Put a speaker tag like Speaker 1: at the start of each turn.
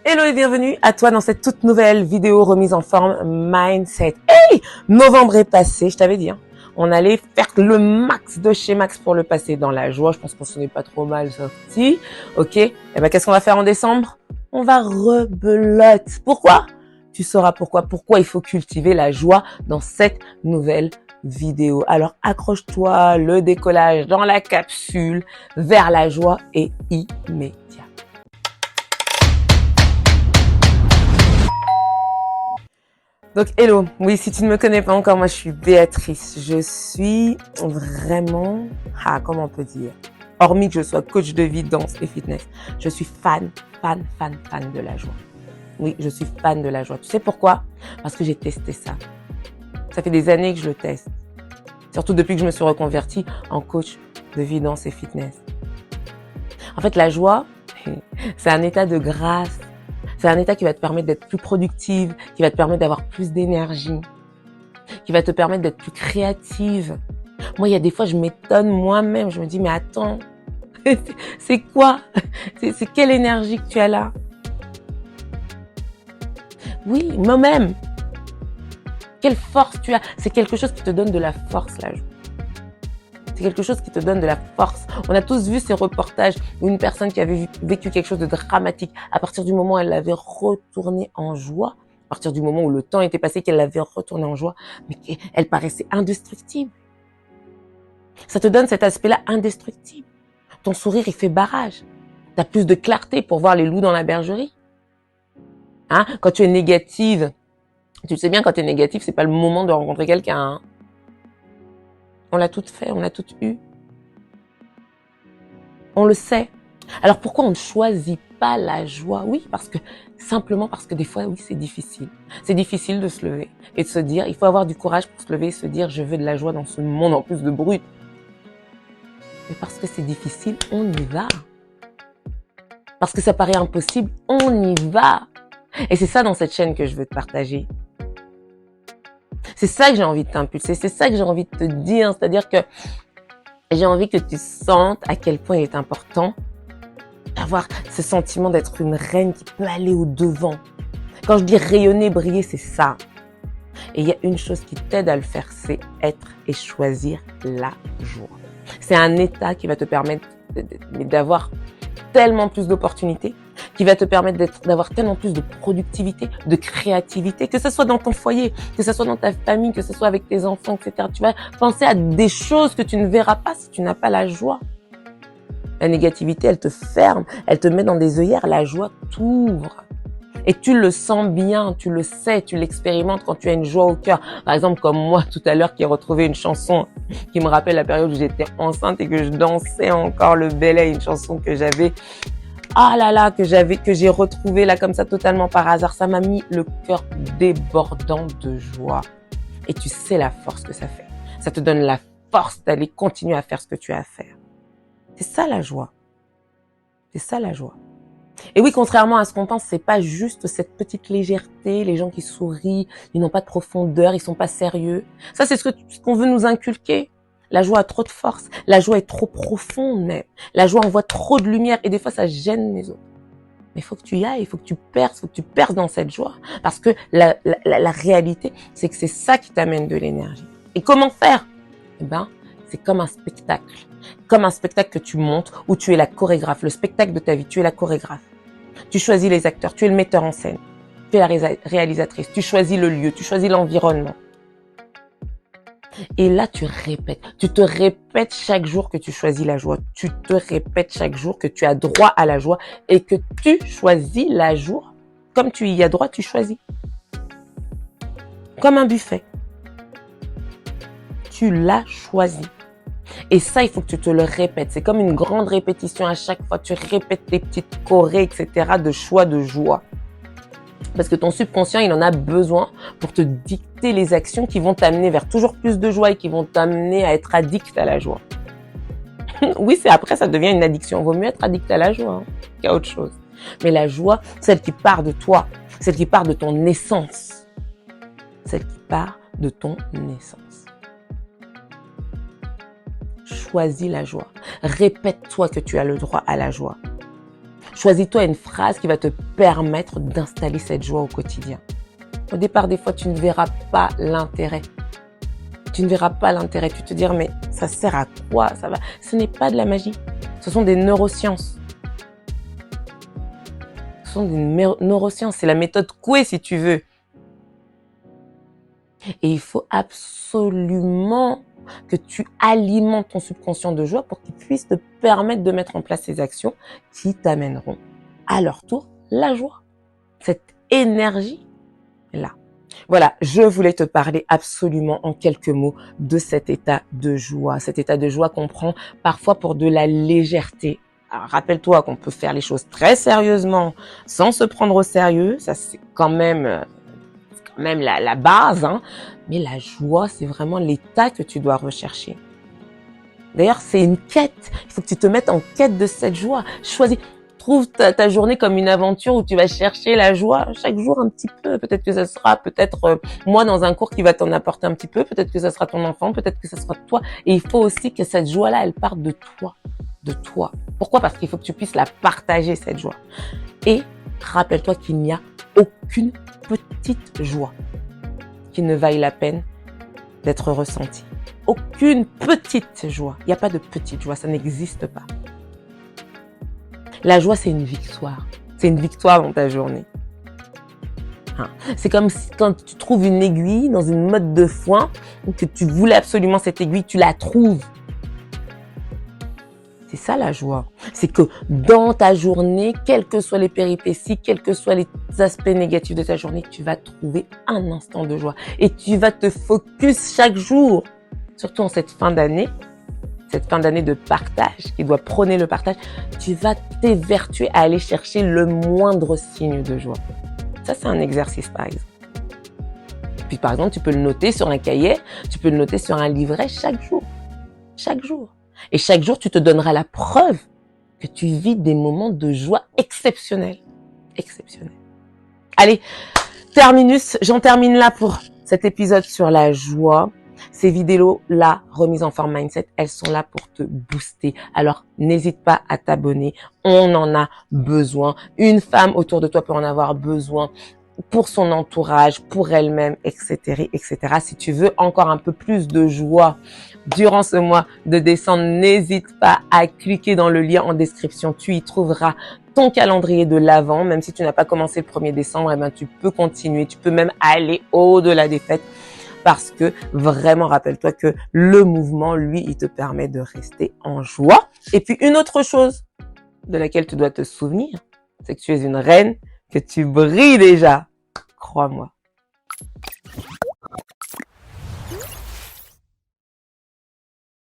Speaker 1: Hello et bienvenue à toi dans cette toute nouvelle vidéo remise en forme Mindset. Hey, novembre est passé, je t'avais dit, hein, on allait faire le max de chez max pour le passer dans la joie. Je pense qu'on s'en est pas trop mal sorti. Ok, et ben qu'est-ce qu'on va faire en décembre? On va rebelote. Pourquoi? Tu sauras pourquoi. Pourquoi il faut cultiver la joie dans cette nouvelle vidéo. Alors accroche-toi, le décollage dans la capsule vers la joie est immédiat. Donc, hello. Oui, si tu ne me connais pas encore, moi, je suis Béatrice. Je suis vraiment, comment on peut dire? Hormis que je sois coach de vie, danse et fitness, je suis fan de la joie. Oui, je suis fan de la joie. Tu sais pourquoi? Parce que j'ai testé ça. Ça fait des années que je le teste. Surtout depuis que je me suis reconvertie en coach de vie, danse et fitness. En fait, la joie, c'est un état de grâce. C'est un état qui va te permettre d'être plus productive, qui va te permettre d'avoir plus d'énergie, qui va te permettre d'être plus créative. Moi, il y a des fois, je m'étonne moi-même. Je me dis, mais attends, c'est quoi? C'est quelle énergie que tu as là? Oui, moi-même. Quelle force tu as? C'est quelque chose qui te donne de la force, la joie. C'est quelque chose qui te donne de la force. On a tous vu ces reportages où une personne qui avait vécu quelque chose de dramatique, à partir du moment où elle l'avait retourné en joie, à partir du moment où le temps était passé, qu'elle l'avait retourné en joie, mais qu'elle paraissait indestructible. Ça te donne cet aspect-là indestructible. Ton sourire, il fait barrage. Tu as plus de clarté pour voir les loups dans la bergerie. Hein? Quand tu es négative, tu sais bien, quand tu es négative, c'est pas le moment de rencontrer quelqu'un. Hein? On l'a tout fait, on l'a tout eu. On le sait. Alors pourquoi on ne choisit pas la joie? Oui, simplement parce que des fois, oui, c'est difficile. C'est difficile de se lever et de se dire, il faut avoir du courage pour se lever et se dire, je veux de la joie dans ce monde en plus de bruit. Mais parce que c'est difficile, on y va. Parce que ça paraît impossible, on y va. Et c'est ça dans cette chaîne que je veux te partager. C'est ça que j'ai envie de t'impulser, c'est ça que j'ai envie de te dire, c'est-à-dire que j'ai envie que tu sentes à quel point il est important d'avoir ce sentiment d'être une reine qui peut aller au-devant. Quand je dis rayonner, briller, c'est ça. Et il y a une chose qui t'aide à le faire, c'est être et choisir la joie. C'est un état qui va te permettre d'avoir tellement plus d'opportunités, qui va te permettre d'avoir tellement plus de productivité, de créativité, que ce soit dans ton foyer, que ce soit dans ta famille, que ce soit avec tes enfants, etc. Tu vas penser à des choses que tu ne verras pas si tu n'as pas la joie. La négativité, elle te ferme, elle te met dans des œillères, la joie t'ouvre. Et tu le sens bien, tu le sais, tu l'expérimentes quand tu as une joie au cœur. Par exemple, comme moi tout à l'heure qui ai retrouvé une chanson qui me rappelle la période où j'étais enceinte et que je dansais encore le belay, une chanson que j'avais, que j'ai retrouvée là comme ça totalement par hasard. Ça m'a mis le cœur débordant de joie. Et tu sais la force que ça fait. Ça te donne la force d'aller continuer à faire ce que tu as à faire. C'est ça la joie. C'est ça la joie. Et oui, contrairement à ce qu'on pense, c'est pas juste cette petite légèreté, les gens qui sourient, ils n'ont pas de profondeur, ils sont pas sérieux. Ça, c'est ce qu'on veut nous inculquer. La joie a trop de force, la joie est trop profonde même. La joie envoie trop de lumière et des fois ça gêne les autres. Mais il faut que tu y ailles, il faut que tu perces dans cette joie. Parce que la réalité, c'est que c'est ça qui t'amène de l'énergie. Et comment faire? Eh ben, c'est comme un spectacle. Comme un spectacle que tu montes où tu es la chorégraphe. Le spectacle de ta vie, tu es la chorégraphe. Tu choisis les acteurs, tu es le metteur en scène. Tu es la réalisatrice, tu choisis le lieu, tu choisis l'environnement. Et là, tu te répètes chaque jour que tu choisis la joie. Tu te répètes chaque jour que tu as droit à la joie et que tu choisis la joie. Comme tu y as droit, tu choisis. Comme un buffet. Tu l'as choisi. Et ça, il faut que tu te le répètes. C'est comme une grande répétition à chaque fois. Tu répètes tes petites chorés, etc. de choix, de joie. Parce que ton subconscient, il en a besoin pour te dicter les actions qui vont t'amener vers toujours plus de joie et qui vont t'amener à être addict à la joie. Oui, après, ça devient une addiction. Il vaut mieux être addict à la joie qu'à autre chose. Mais la joie, celle qui part de toi, celle qui part de ton essence. Celle qui part de ton essence. Choisis la joie. Répète-toi que tu as le droit à la joie. Choisis-toi une phrase qui va te permettre d'installer cette joie au quotidien. Au départ, des fois, tu ne verras pas l'intérêt. Tu ne verras pas l'intérêt. Tu te diras, mais ça sert à quoi? Ça va. Ce n'est pas de la magie. Ce sont des neurosciences. Ce sont des neurosciences. C'est la méthode Coué, si tu veux. Et il faut absolument que tu alimentes ton subconscient de joie pour qu'il puisse te permettre de mettre en place ces actions qui t'amèneront à leur tour la joie. Cette énergie-là. Voilà, je voulais te parler absolument en quelques mots de cet état de joie. Cet état de joie qu'on prend parfois pour de la légèreté. Alors, rappelle-toi qu'on peut faire les choses très sérieusement sans se prendre au sérieux. Ça, c'est quand même la base, hein. Mais la joie, c'est vraiment l'état que tu dois rechercher. D'ailleurs, c'est une quête. Il faut que tu te mettes en quête de cette joie. Choisis. Trouve ta journée comme une aventure où tu vas chercher la joie chaque jour un petit peu. Peut-être que ça sera moi dans un cours qui va t'en apporter un petit peu. Peut-être que ça sera ton enfant. Peut-être que ça sera toi. Et il faut aussi que cette joie-là, elle parte de toi. De toi. Pourquoi? Parce qu'il faut que tu puisses la partager, cette joie. Et rappelle-toi qu'il n'y a aucune petite joie qui ne vaille la peine d'être ressentie. Aucune petite joie. Il n'y a pas de petite joie. Ça n'existe pas. La joie, c'est une victoire. C'est une victoire dans ta journée. C'est comme si quand tu trouves une aiguille dans une motte de foin, que tu voulais absolument cette aiguille, tu la trouves. C'est ça la joie. C'est que dans ta journée, quelles que soient les péripéties, quels que soient les aspects négatifs de ta journée, tu vas trouver un instant de joie. Et tu vas te focus chaque jour, surtout en cette fin d'année de partage, qui doit prôner le partage, tu vas t'évertuer à aller chercher le moindre signe de joie. Ça, c'est un exercice, par exemple. Puis, par exemple, tu peux le noter sur un cahier, tu peux le noter sur un livret chaque jour. Chaque jour. Et chaque jour, tu te donneras la preuve que tu vis des moments de joie exceptionnels. Exceptionnels. Allez, j'en termine là pour cet épisode sur la joie. Ces vidéos-là, remises en forme mindset, elles sont là pour te booster. Alors, n'hésite pas à t'abonner. On en a besoin. Une femme autour de toi peut en avoir besoin pour son entourage, pour elle-même, etc., etc. Si tu veux encore un peu plus de joie durant ce mois de décembre, n'hésite pas à cliquer dans le lien en description. Tu y trouveras ton calendrier de l'Avent. Même si tu n'as pas commencé le 1er décembre, eh ben, tu peux continuer. Tu peux même aller au-delà des fêtes. Parce que vraiment, rappelle-toi que le mouvement, lui, il te permet de rester en joie. Et puis, une autre chose de laquelle tu dois te souvenir, c'est que tu es une reine, que tu brilles déjà. Crois-moi.